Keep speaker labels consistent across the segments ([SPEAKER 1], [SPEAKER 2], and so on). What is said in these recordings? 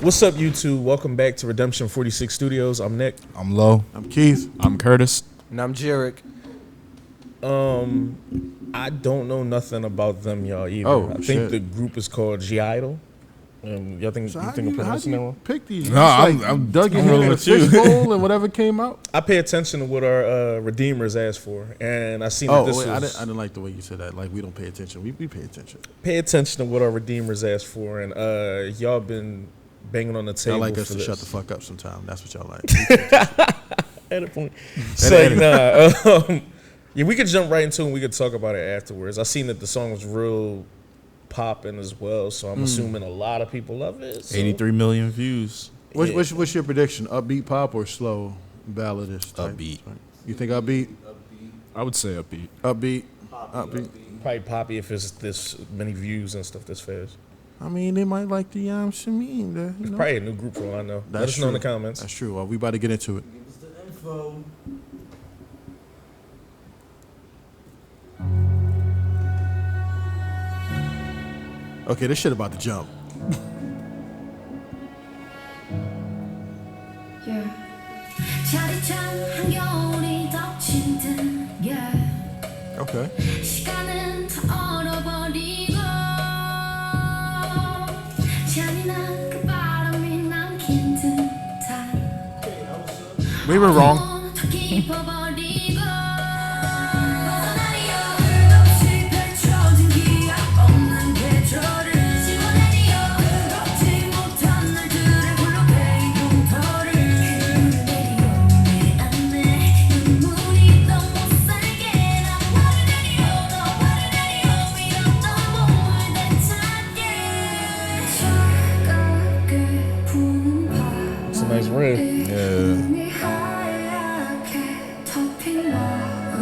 [SPEAKER 1] What's up, YouTube? Welcome back to Redemption 46 Studios. I'm Nick.
[SPEAKER 2] I'm Low.
[SPEAKER 3] I'm Keith.
[SPEAKER 4] I'm Curtis.
[SPEAKER 5] And I'm Jarek.
[SPEAKER 1] I don't know nothing about them, y'all, either.
[SPEAKER 3] Oh,
[SPEAKER 1] I think
[SPEAKER 3] shit.
[SPEAKER 1] the group is called I-DLE. Y'all think,
[SPEAKER 3] So
[SPEAKER 1] you
[SPEAKER 3] how
[SPEAKER 1] think I'm pronouncing that wrong?
[SPEAKER 3] pick these?
[SPEAKER 2] No, I'm
[SPEAKER 3] dug in
[SPEAKER 2] rolling
[SPEAKER 3] in a
[SPEAKER 2] with you.
[SPEAKER 3] fishbowl and whatever came out.
[SPEAKER 1] I pay attention to what our redeemers asked for, and I seen that
[SPEAKER 3] Oh,
[SPEAKER 1] this
[SPEAKER 3] wait,
[SPEAKER 1] was...
[SPEAKER 3] I didn't like the way you said that. Like, we don't pay attention. We pay attention.
[SPEAKER 1] Pay attention to what our redeemers asked for, and y'all been banging on the table
[SPEAKER 3] Y'all like
[SPEAKER 1] for
[SPEAKER 3] us to
[SPEAKER 1] this.
[SPEAKER 3] shut the fuck up sometime. That's what y'all like.
[SPEAKER 1] At a point. So, nah, yeah, we could jump right into it and we could talk about it afterwards. I seen that the song was real popping as well, so I'm assuming a lot of people love it. So.
[SPEAKER 2] 83 million views.
[SPEAKER 3] What's your prediction? Upbeat pop or slow balladish type?
[SPEAKER 2] Upbeat.
[SPEAKER 3] You think upbeat?
[SPEAKER 4] I would say upbeat.
[SPEAKER 3] Upbeat. Upbeat.
[SPEAKER 1] Probably poppy if it's this many views and stuff this fast.
[SPEAKER 3] I mean, they might like the Shamin.
[SPEAKER 1] It's probably a new group for all I know. Let
[SPEAKER 3] That's
[SPEAKER 1] us know in the
[SPEAKER 3] true.
[SPEAKER 1] comments.
[SPEAKER 3] That's true. Well, we about to get into it.
[SPEAKER 5] Give us the info.
[SPEAKER 3] Okay, this shit about to jump. Okay.
[SPEAKER 4] We were wrong.
[SPEAKER 1] It's a nice riff.
[SPEAKER 2] Yeah.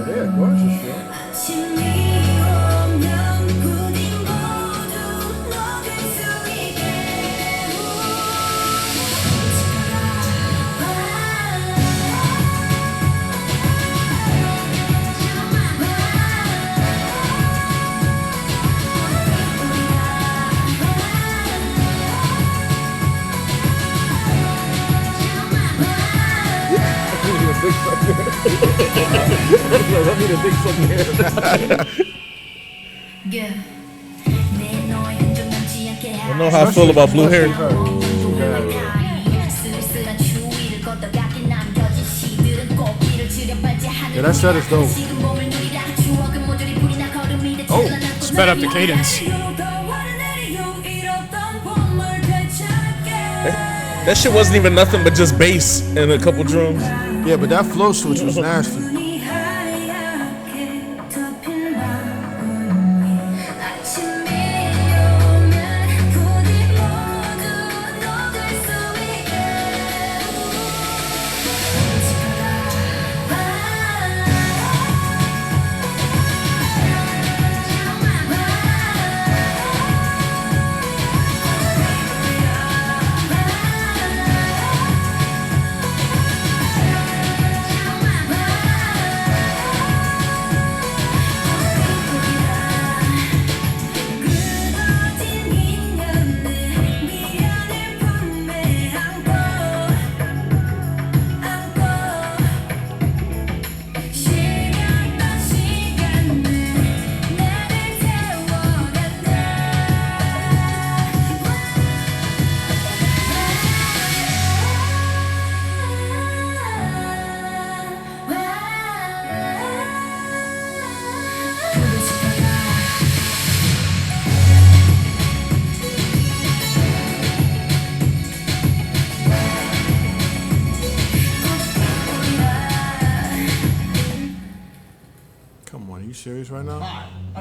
[SPEAKER 3] They're gorgeous, yo.
[SPEAKER 1] I know how I feel about blue hair.
[SPEAKER 3] Yeah, that set is dope.
[SPEAKER 4] Oh, sped up the cadence.
[SPEAKER 1] That shit wasn't even nothing but just bass and a couple drums.
[SPEAKER 3] Yeah, but that flow switch was nasty. Come on, are you serious right now?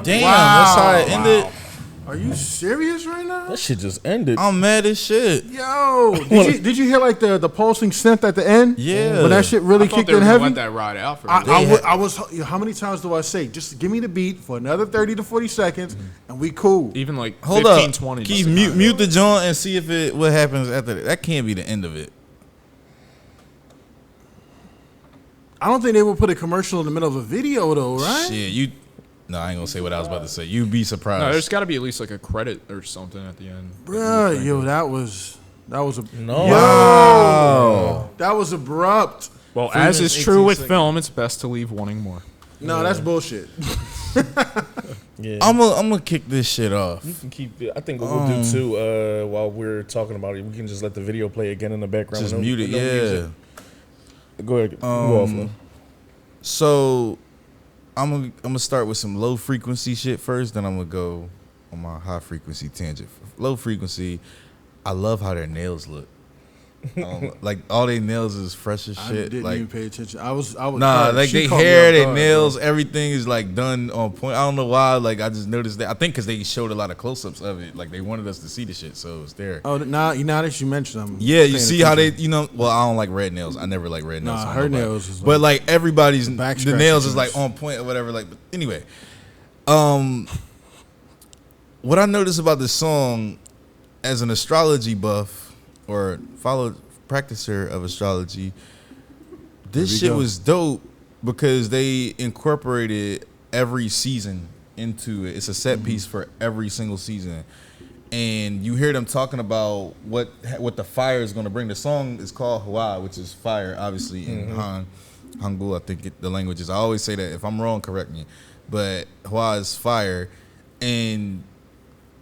[SPEAKER 2] Damn, that's how it ended.
[SPEAKER 3] Are you serious right now?
[SPEAKER 1] That shit just ended.
[SPEAKER 2] I'm mad as shit.
[SPEAKER 3] Yo, did you hear like the pulsing synth at the end?
[SPEAKER 2] Yeah.
[SPEAKER 3] When that shit really
[SPEAKER 4] I thought
[SPEAKER 3] kicked
[SPEAKER 4] they were
[SPEAKER 3] in
[SPEAKER 4] gonna
[SPEAKER 3] heavy.
[SPEAKER 4] let that ride out for
[SPEAKER 3] I was. How many times do I say? Just give me the beat for another 30 to 40 seconds, and we cool.
[SPEAKER 4] even like
[SPEAKER 2] Hold
[SPEAKER 4] 15,
[SPEAKER 2] up.
[SPEAKER 4] 20.
[SPEAKER 2] Keith, mute the joint and see if what happens after that. That can't be the end of it.
[SPEAKER 3] I don't think they would put a commercial in the middle of a video though, right?
[SPEAKER 2] Shit, you. No, I ain't gonna say what I was about to say. You'd be surprised.
[SPEAKER 4] No, there's got to be at least like a credit or something at the end.
[SPEAKER 3] Bruh, yo, that was. That was a
[SPEAKER 1] No.
[SPEAKER 3] Yo, that was abrupt.
[SPEAKER 4] Well,
[SPEAKER 2] Freeman,
[SPEAKER 4] as is
[SPEAKER 2] 18
[SPEAKER 4] true with
[SPEAKER 2] seconds.
[SPEAKER 4] film, it's best to leave wanting more.
[SPEAKER 3] No, that's bullshit.
[SPEAKER 1] Yeah.
[SPEAKER 2] I'm gonna kick this shit off.
[SPEAKER 1] You can keep it. I think what we'll do too, while we're talking about it, we can just let the video play again in the background.
[SPEAKER 2] Just
[SPEAKER 1] with
[SPEAKER 2] mute it,
[SPEAKER 1] with music. Go ahead. Go off, man.
[SPEAKER 2] So I'm gonna start with some low frequency shit first, then I'm gonna go on my high frequency tangent. Low frequency, I love how their nails look. Like all their nails is fresh as
[SPEAKER 3] I
[SPEAKER 2] shit.
[SPEAKER 3] didn't
[SPEAKER 2] Like
[SPEAKER 3] even pay attention. I was.
[SPEAKER 2] nah, like
[SPEAKER 3] she
[SPEAKER 2] they
[SPEAKER 3] caught me
[SPEAKER 2] hair,
[SPEAKER 3] off
[SPEAKER 2] their
[SPEAKER 3] guard,
[SPEAKER 2] nails,
[SPEAKER 3] bro.
[SPEAKER 2] everything is like done on point. I don't know why. Like I just noticed that. I think because they showed a lot of close-ups of it. Like they wanted us to see the shit, so it's there.
[SPEAKER 3] Oh, now that you mentioned them.
[SPEAKER 2] Yeah, you see how they, well, I don't like red nails. I never like red nails.
[SPEAKER 3] Nah,
[SPEAKER 2] on
[SPEAKER 3] her
[SPEAKER 2] nobody.
[SPEAKER 3] nails is
[SPEAKER 2] but like everybody's,
[SPEAKER 3] back
[SPEAKER 2] the nails is
[SPEAKER 3] scratching
[SPEAKER 2] like on point or whatever. Like, but anyway, what I noticed about this song, as an astrology buff or practicer of astrology, this
[SPEAKER 3] we
[SPEAKER 2] shit
[SPEAKER 3] go.
[SPEAKER 2] was dope because they incorporated every season into it. It's a set piece for every single season. And you hear them talking about what the fire is going to bring. The song is called HWAA, which is fire, obviously, in Hangul, I think the language is. I always say that. If I'm wrong, correct me. But HWAA is fire. And,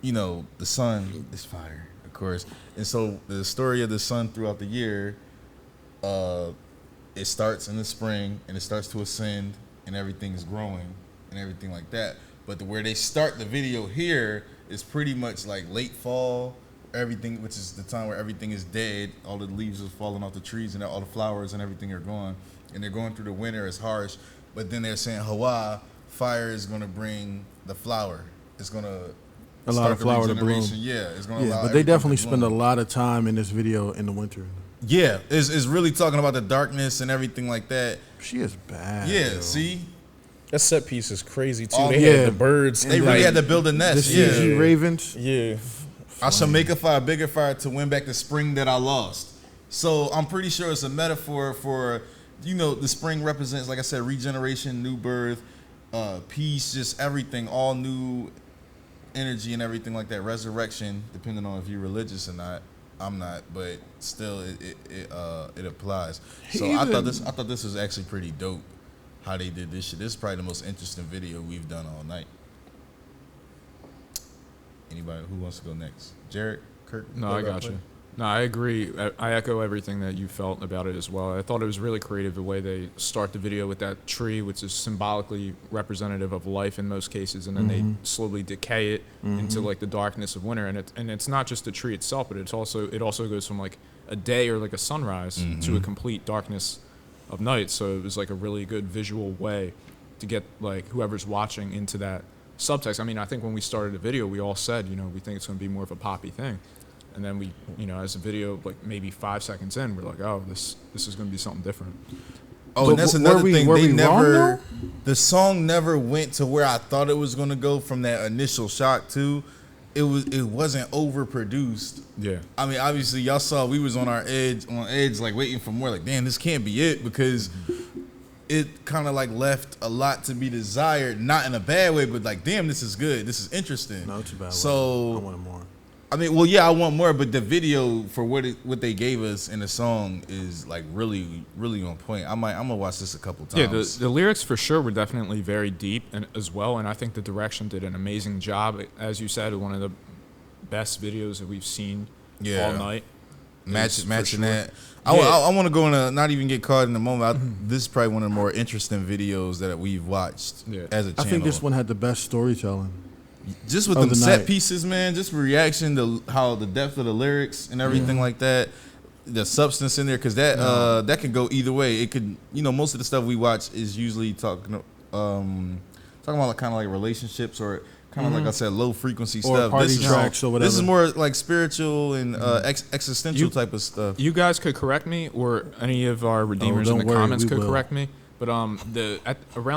[SPEAKER 2] the sun is fire, of course. And so the story of the sun throughout the year, it starts in the spring, and it starts to ascend, and everything's growing, and everything like that. But where they start the video here is pretty much like late fall, everything, which is the time where everything is dead. All the leaves are falling off the trees, and all the flowers and everything are gone. And they're going through the winter. It's harsh. But then they're saying, HWAA, fire is going to bring the flower. It's going to
[SPEAKER 3] A lot of flower to bloom.
[SPEAKER 2] Yeah, it's going to
[SPEAKER 3] Yeah,
[SPEAKER 2] allow
[SPEAKER 3] but they
[SPEAKER 2] everything
[SPEAKER 3] definitely
[SPEAKER 2] to
[SPEAKER 3] spend a
[SPEAKER 2] bloom.
[SPEAKER 3] lot of time in this video in the winter.
[SPEAKER 2] Yeah, it's really talking about the darkness and everything like that.
[SPEAKER 3] She is bad.
[SPEAKER 2] Yeah,
[SPEAKER 3] yo.
[SPEAKER 2] see?
[SPEAKER 1] That set piece is crazy too.
[SPEAKER 2] Oh,
[SPEAKER 1] They
[SPEAKER 3] yeah.
[SPEAKER 1] had the birds.
[SPEAKER 2] They really had to build a
[SPEAKER 3] The
[SPEAKER 2] nest.
[SPEAKER 3] CG
[SPEAKER 2] Yeah.
[SPEAKER 3] ravens.
[SPEAKER 1] Yeah.
[SPEAKER 2] I shall make a fire, bigger fire to win back the spring that I lost. So I'm pretty sure it's a metaphor for, the spring represents, like I said, regeneration, new birth, peace, just everything, all new energy and everything like that. Resurrection, depending on if you're religious or not. I'm not, but still, it applies. So I thought this was actually pretty dope. How they did this shit. This is probably the most interesting video we've done all night. Anybody who wants to go next? Jared, Kirk?
[SPEAKER 4] No, I got you. No, I agree. I echo everything that you felt about it as well. I thought it was really creative the way they start the video with that tree, which is symbolically representative of life in most cases, and then they slowly decay it into like the darkness of winter. And it's not just the tree itself, but it also goes from like a day or like a sunrise to a complete darkness of night. So it was like a really good visual way to get like whoever's watching into that subtext. I mean, I think when we started the video, we all said, we think it's going to be more of a poppy thing. And then we, as the video, like maybe 5 seconds in, we're like, oh, this is going to be something different.
[SPEAKER 2] Oh,
[SPEAKER 3] But
[SPEAKER 2] and that's
[SPEAKER 3] were
[SPEAKER 2] another
[SPEAKER 3] we-
[SPEAKER 2] thing.
[SPEAKER 3] were
[SPEAKER 2] They
[SPEAKER 3] we wrong,
[SPEAKER 2] never, the song never went to where I thought it was gonna go from that initial shock too. It wasn't overproduced.
[SPEAKER 4] Yeah.
[SPEAKER 2] I mean, obviously, y'all saw we was on edge, like waiting for more. Like, damn, this can't be it, because it kind of like left a lot to be desired, not in a bad way, but like, damn, this is good, this is interesting.
[SPEAKER 3] No, it's a bad way.
[SPEAKER 2] So
[SPEAKER 3] I wanted more.
[SPEAKER 2] I mean, well, yeah, I want more, but the video for what they gave us in the song is like really, really on point. I'm gonna watch this a couple
[SPEAKER 4] Yeah,
[SPEAKER 2] times.
[SPEAKER 4] the lyrics for sure were definitely very deep and as well, and I think the direction did an amazing job. As you said, one of the best videos that we've seen all night.
[SPEAKER 2] Matching
[SPEAKER 4] sure.
[SPEAKER 2] that.
[SPEAKER 4] Yeah.
[SPEAKER 2] I want to go in not even get caught in the moment. This is probably one of the more interesting videos that we've watched as a channel.
[SPEAKER 3] I think this one had the best storytelling.
[SPEAKER 2] Just with
[SPEAKER 3] of
[SPEAKER 2] them
[SPEAKER 3] the
[SPEAKER 2] set
[SPEAKER 3] night.
[SPEAKER 2] pieces, man, just reaction to how the depth of the lyrics and everything like that, the substance in there, because that can go either way. It could, most of the stuff we watch is usually talking about like, kind of like relationships or kind of like I said, low frequency
[SPEAKER 3] Or
[SPEAKER 2] stuff.
[SPEAKER 3] party
[SPEAKER 2] This is
[SPEAKER 3] tracks or whatever.
[SPEAKER 2] This is more like spiritual and existential type of stuff.
[SPEAKER 4] You guys could correct me, or any of our redeemers in
[SPEAKER 3] don't
[SPEAKER 4] the
[SPEAKER 3] worry,
[SPEAKER 4] comments
[SPEAKER 3] we
[SPEAKER 4] could
[SPEAKER 3] will.
[SPEAKER 4] correct me. But around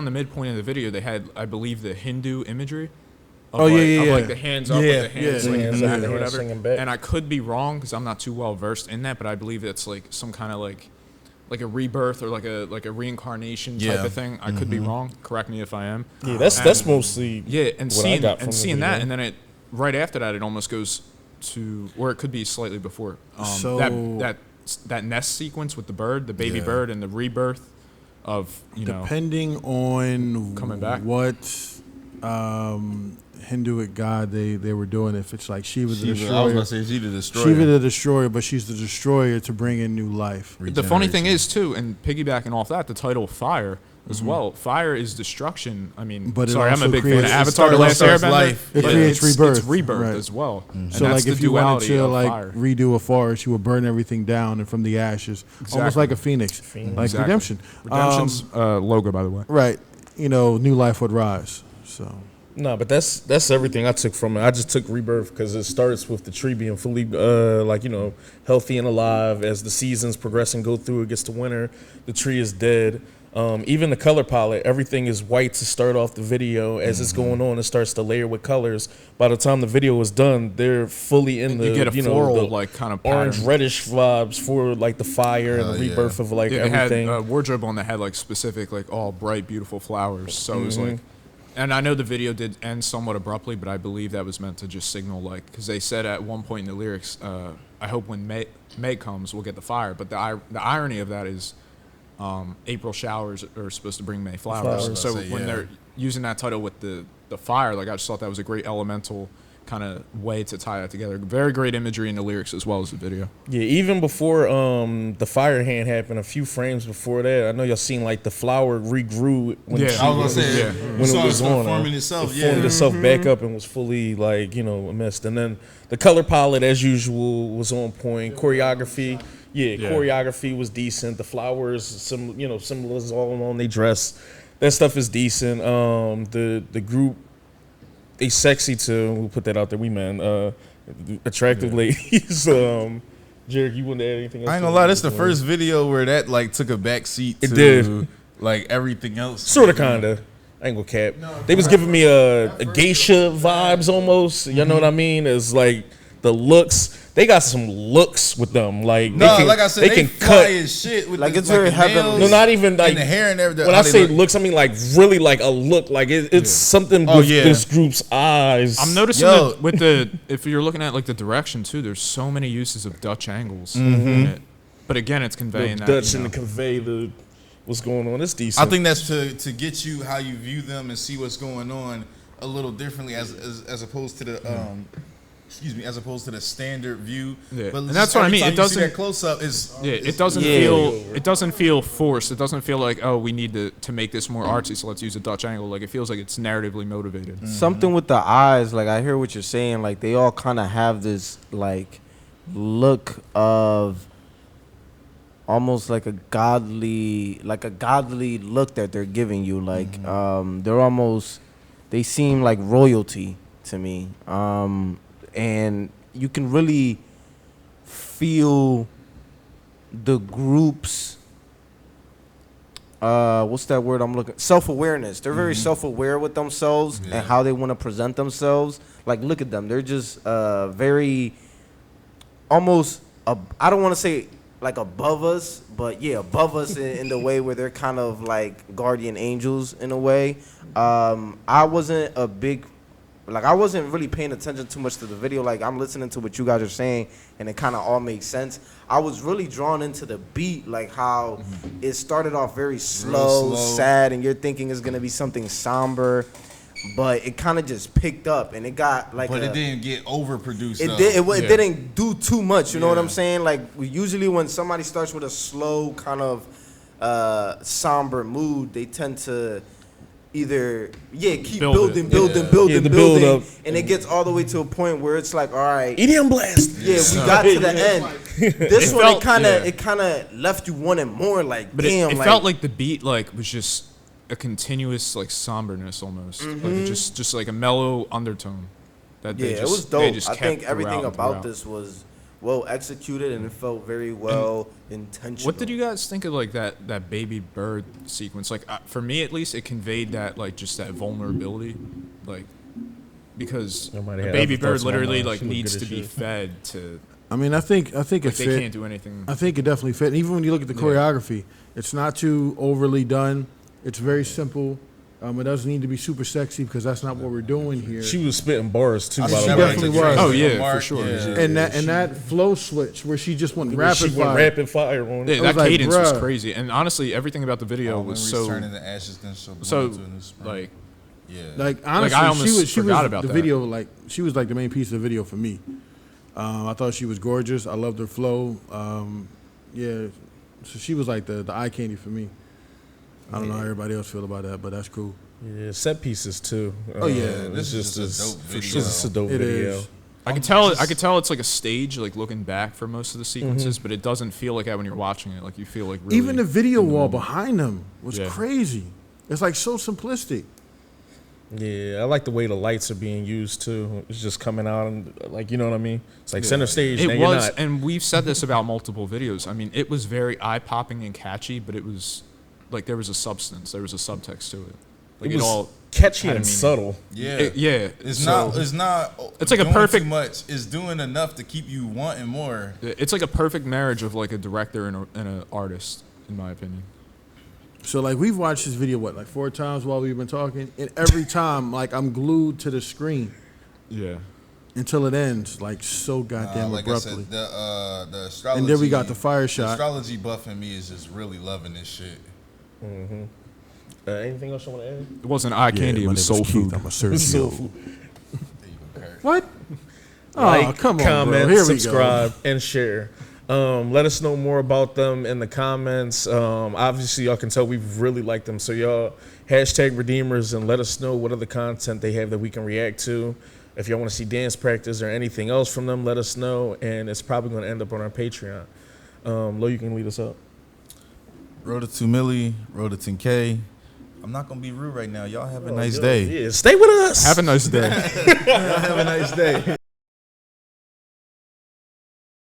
[SPEAKER 4] the midpoint of the video, they had, I believe, the Hindu imagery. Of
[SPEAKER 3] Oh,
[SPEAKER 4] like,
[SPEAKER 3] yeah, yeah,
[SPEAKER 4] of
[SPEAKER 3] yeah.
[SPEAKER 4] like the hands up,
[SPEAKER 1] Yeah,
[SPEAKER 4] with the hands
[SPEAKER 3] yeah,
[SPEAKER 4] like
[SPEAKER 3] yeah,
[SPEAKER 4] back
[SPEAKER 3] yeah.
[SPEAKER 4] or
[SPEAKER 1] Hands
[SPEAKER 4] whatever.
[SPEAKER 1] singing back.
[SPEAKER 4] And I could be wrong because I'm not too well versed in that, but I believe it's like some kind of like a rebirth or like a reincarnation type
[SPEAKER 2] Yeah.
[SPEAKER 4] of thing. I could be wrong. Correct me if I am.
[SPEAKER 1] Yeah, that's mostly
[SPEAKER 4] Yeah, and
[SPEAKER 1] what I got from the
[SPEAKER 4] seeing that,
[SPEAKER 1] video.
[SPEAKER 4] and then right after that, it almost goes to, or it could be slightly before.
[SPEAKER 3] So-
[SPEAKER 4] That nest sequence with the bird, the baby bird, and the rebirth of
[SPEAKER 3] depending on
[SPEAKER 4] coming back.
[SPEAKER 3] what Hinduic god they were doing. If it's like Shiva the
[SPEAKER 2] I was
[SPEAKER 3] Destroyer,
[SPEAKER 2] about to say Shiva the Destroyer.
[SPEAKER 3] Shiva the Destroyer, but she's the destroyer to bring in new life.
[SPEAKER 4] The funny thing is too, and piggybacking off that, the title Fire as well. Fire is destruction. I mean,
[SPEAKER 3] But it
[SPEAKER 4] sorry, I'm a
[SPEAKER 3] also
[SPEAKER 4] big fan of
[SPEAKER 3] creates-
[SPEAKER 4] Avatar: The Last
[SPEAKER 2] starts
[SPEAKER 4] Airbender.
[SPEAKER 2] life.
[SPEAKER 3] It
[SPEAKER 4] but
[SPEAKER 3] creates rebirth.
[SPEAKER 4] It's rebirth
[SPEAKER 3] Right.
[SPEAKER 4] as well. And
[SPEAKER 3] So
[SPEAKER 4] that's
[SPEAKER 3] like if
[SPEAKER 4] the
[SPEAKER 3] you wanted
[SPEAKER 4] duality
[SPEAKER 3] to
[SPEAKER 4] of
[SPEAKER 3] like
[SPEAKER 4] fire.
[SPEAKER 3] redo a forest, you would burn everything down and from the ashes, almost
[SPEAKER 4] Exactly.
[SPEAKER 3] like a phoenix, like
[SPEAKER 4] Exactly.
[SPEAKER 3] redemption.
[SPEAKER 4] Redemption's logo, by the way.
[SPEAKER 3] Right. New life would rise. So
[SPEAKER 1] No, but that's everything I took from it. I just took rebirth because it starts with the tree being fully healthy and alive. As the seasons progress and go through, it gets to winter, the tree is dead. Even the color palette, everything is white to start off the video. As it's going on, it starts to layer with colors. By the time the video is done, they're fully in the
[SPEAKER 4] You get a floral
[SPEAKER 1] the
[SPEAKER 4] kind of
[SPEAKER 1] orange
[SPEAKER 4] pattern.
[SPEAKER 1] reddish vibes for like the fire and the
[SPEAKER 2] yeah.
[SPEAKER 1] rebirth of like
[SPEAKER 4] It had
[SPEAKER 1] everything.
[SPEAKER 4] a wardrobe on that had like specific, like all bright, beautiful flowers. So it was like, and I know the video did end somewhat abruptly, but I believe that was meant to just signal, like, because they said at one point in the lyrics, I hope when May comes, we'll get the fire. But the irony of that is April showers are supposed to bring May flowers. So when they're using that title with the fire, like, I just thought that was a great elemental kind of way to tie that together. Very great imagery in the lyrics as well as the video.
[SPEAKER 1] Yeah, even before the fire hand happened, a few frames before that, I know y'all seen like the flower regrew when
[SPEAKER 4] Yeah.
[SPEAKER 1] she
[SPEAKER 2] I was gonna say,
[SPEAKER 4] Yeah.
[SPEAKER 1] when
[SPEAKER 2] when
[SPEAKER 1] it was on.
[SPEAKER 2] forming itself.
[SPEAKER 1] It formed
[SPEAKER 2] Yeah,
[SPEAKER 1] itself back up and was fully like missed. And then the color palette, as usual, was on point. Choreography, choreography was decent. The flowers, symbolism all on they dress. That stuff is decent. The group, they sexy too. We'll put that out there. We attractive ladies. Jarek, you wouldn't add anything else?
[SPEAKER 2] I ain't gonna lie. This the first video where that like took a back seat to
[SPEAKER 1] It did.
[SPEAKER 2] like everything else.
[SPEAKER 1] Sort of, kinda. I ain't gonna cap. They was giving me a geisha vibes almost. You know what I mean? It's like the looks. They got some looks with them. Like
[SPEAKER 2] No, like I said, they
[SPEAKER 1] can
[SPEAKER 2] fly
[SPEAKER 1] cut.
[SPEAKER 2] as shit with
[SPEAKER 5] Like,
[SPEAKER 2] the,
[SPEAKER 5] it's very
[SPEAKER 2] the
[SPEAKER 5] heavenly.
[SPEAKER 2] nails
[SPEAKER 1] No, not even like
[SPEAKER 2] and the hair and everything.
[SPEAKER 1] When
[SPEAKER 2] How
[SPEAKER 1] I
[SPEAKER 2] they
[SPEAKER 1] say
[SPEAKER 2] look.
[SPEAKER 1] looks, I mean like really like a look. Like it's something with
[SPEAKER 2] yeah.
[SPEAKER 1] this group's eyes.
[SPEAKER 4] I'm noticing
[SPEAKER 2] Yo.
[SPEAKER 4] that with if you're looking at like the direction too, there's so many uses of Dutch angles in it. But again, it's
[SPEAKER 1] the
[SPEAKER 4] conveying that.
[SPEAKER 1] Dutch and to convey the what's going on. It's decent.
[SPEAKER 2] I think that's to get you how you view them and see what's going on a little differently as opposed to the as opposed to the standard view.
[SPEAKER 4] Yeah.
[SPEAKER 2] But
[SPEAKER 4] And that's what I mean. It doesn't-
[SPEAKER 2] that close up is
[SPEAKER 4] It doesn't feel forced. It doesn't feel like, oh, we need to make this more artsy, so let's use a Dutch angle. Like, it feels like it's narratively motivated.
[SPEAKER 5] Something with the eyes, like I hear what you're saying. Like they all kind of have this like look of almost like a godly look that they're giving you. Like they seem like royalty to me. And you can really feel the group's what's that word I'm looking? Self-awareness. They're very self-aware with themselves and how they want to present themselves. Like, look at them. They're just very almost I don't want to say like above us, but yeah, above us in the way where they're kind of like guardian angels in a way. I wasn't really paying attention too much to the video. Like, I'm listening to what you guys are saying, and it kind of all makes sense. I was really drawn into the beat, like how it started off very slow, sad, and you're thinking it's gonna be something somber, but it kind of just picked up, and it got like.
[SPEAKER 2] But it didn't get overproduced.
[SPEAKER 5] It didn't do too much. You know what I'm saying? Like, usually when somebody starts with a slow kind of somber mood, they tend to either keep building,
[SPEAKER 1] build up.
[SPEAKER 5] and it gets all the way to a point where it's like, all right,
[SPEAKER 1] EDM blast.
[SPEAKER 5] we got to the end. This one,
[SPEAKER 4] felt-
[SPEAKER 5] it kind of left you wanting more. Like,
[SPEAKER 4] But
[SPEAKER 5] damn,
[SPEAKER 4] it felt like the beat like was just a continuous like somberness almost, like just like a mellow undertone. That they
[SPEAKER 5] it
[SPEAKER 4] just,
[SPEAKER 5] was
[SPEAKER 4] they
[SPEAKER 5] dope.
[SPEAKER 4] just
[SPEAKER 5] I
[SPEAKER 4] kept
[SPEAKER 5] think everything
[SPEAKER 4] throughout and
[SPEAKER 5] about
[SPEAKER 4] throughout.
[SPEAKER 5] this was well executed, and it felt very well intentional.
[SPEAKER 4] What did you guys think of like that baby bird sequence? Like for me at least, it conveyed that like just that vulnerability, like because a
[SPEAKER 1] Nobody had
[SPEAKER 4] baby
[SPEAKER 1] other
[SPEAKER 4] bird
[SPEAKER 1] thoughts in my
[SPEAKER 4] literally
[SPEAKER 1] mind.
[SPEAKER 4] like
[SPEAKER 1] She looked
[SPEAKER 4] needs
[SPEAKER 1] good
[SPEAKER 4] to
[SPEAKER 1] as
[SPEAKER 4] be
[SPEAKER 1] shit.
[SPEAKER 4] fed to.
[SPEAKER 3] I mean, I think it
[SPEAKER 4] Like
[SPEAKER 3] fit.
[SPEAKER 4] they can't do anything.
[SPEAKER 3] I think it definitely fit. And even when you look at the choreography, it's not too overly done. It's very simple. It doesn't need to be super sexy because that's not what we're doing here.
[SPEAKER 1] She was spitting bars too.
[SPEAKER 2] I
[SPEAKER 1] By the
[SPEAKER 2] see
[SPEAKER 1] way.
[SPEAKER 3] definitely was.
[SPEAKER 4] Oh, yeah,
[SPEAKER 2] Mark,
[SPEAKER 4] for sure.
[SPEAKER 2] yeah.
[SPEAKER 3] and that flow switch where she just went
[SPEAKER 1] She
[SPEAKER 3] rapid
[SPEAKER 1] went
[SPEAKER 3] fire.
[SPEAKER 1] rapid fire on.
[SPEAKER 4] Yeah,
[SPEAKER 1] it.
[SPEAKER 4] that
[SPEAKER 3] was like,
[SPEAKER 4] cadence was
[SPEAKER 3] bruh.
[SPEAKER 4] crazy, and honestly, everything about the video was so
[SPEAKER 2] turning the ashes then so
[SPEAKER 4] like.
[SPEAKER 2] yeah.
[SPEAKER 3] Like honestly,
[SPEAKER 4] I almost
[SPEAKER 3] she
[SPEAKER 4] forgot
[SPEAKER 3] was
[SPEAKER 4] about
[SPEAKER 3] the
[SPEAKER 4] that.
[SPEAKER 3] video. Like she was like the main piece of the video for me. I thought she was gorgeous. I loved her flow. Yeah, so she was like the eye candy for me. I don't know how everybody else feel about that, but that's cool.
[SPEAKER 1] Yeah, set pieces too.
[SPEAKER 3] Oh, yeah,
[SPEAKER 2] this is just a dope video.
[SPEAKER 1] It's a dope
[SPEAKER 3] It
[SPEAKER 1] video.
[SPEAKER 3] is.
[SPEAKER 4] I could tell it's like a stage, like looking back for most of the sequences, but it doesn't feel like that when you're watching it. Like you feel like really
[SPEAKER 3] Even the video
[SPEAKER 4] in the
[SPEAKER 3] wall
[SPEAKER 4] moment.
[SPEAKER 3] behind them was
[SPEAKER 4] Yeah.
[SPEAKER 3] crazy. It's like so simplistic.
[SPEAKER 1] Yeah, I like the way the lights are being used too. It's just coming out and like, you know what I mean? It's like center stage.
[SPEAKER 4] It
[SPEAKER 1] now you're
[SPEAKER 4] was,
[SPEAKER 1] not.
[SPEAKER 4] and we've said this about multiple videos. I mean, it was very eye-popping and catchy, but it was like there was a substance, there was a subtext to it. Like
[SPEAKER 1] It was
[SPEAKER 4] all
[SPEAKER 1] catchy
[SPEAKER 4] had a
[SPEAKER 1] and
[SPEAKER 4] meaning.
[SPEAKER 1] subtle.
[SPEAKER 2] Yeah.
[SPEAKER 4] It's
[SPEAKER 2] not
[SPEAKER 4] It's like a
[SPEAKER 2] doing
[SPEAKER 4] perfect-
[SPEAKER 2] too much. It's doing enough to keep you wanting more.
[SPEAKER 4] It's like a perfect marriage of like a director and an artist, in my opinion.
[SPEAKER 3] So like we've watched this video like 4 times while we've been talking, and every time like I'm glued to the screen
[SPEAKER 4] Yeah.
[SPEAKER 3] until it ends like so goddamn
[SPEAKER 2] Like
[SPEAKER 3] abruptly.
[SPEAKER 2] I said, the astrology.
[SPEAKER 3] And then we got the fire
[SPEAKER 2] The
[SPEAKER 3] shot.
[SPEAKER 2] astrology buff in me is just really loving this shit.
[SPEAKER 1] Anything else you want to add?
[SPEAKER 4] It wasn't eye candy, it was soul food.
[SPEAKER 3] I'm a Sergio.
[SPEAKER 1] Soul food.
[SPEAKER 2] There you go, Kurt.
[SPEAKER 3] What? Oh,
[SPEAKER 1] Like,
[SPEAKER 3] come on,
[SPEAKER 1] comment,
[SPEAKER 3] bro. Here we go.
[SPEAKER 1] subscribe, and share. Let us know more about them in the comments. Obviously, y'all can tell we really like them. So y'all hashtag Redeemers and let us know what other content they have that we can react to. If y'all want to see dance practice or anything else from them, let us know. And it's probably going to end up on our Patreon. Lo, you can lead us up.
[SPEAKER 2] Road to 2 milli, road to 10K. I'm not gonna be rude right now. Y'all have a nice day.
[SPEAKER 1] Yeah, stay with us.
[SPEAKER 4] Have a nice day.
[SPEAKER 2] Y'all have a nice day.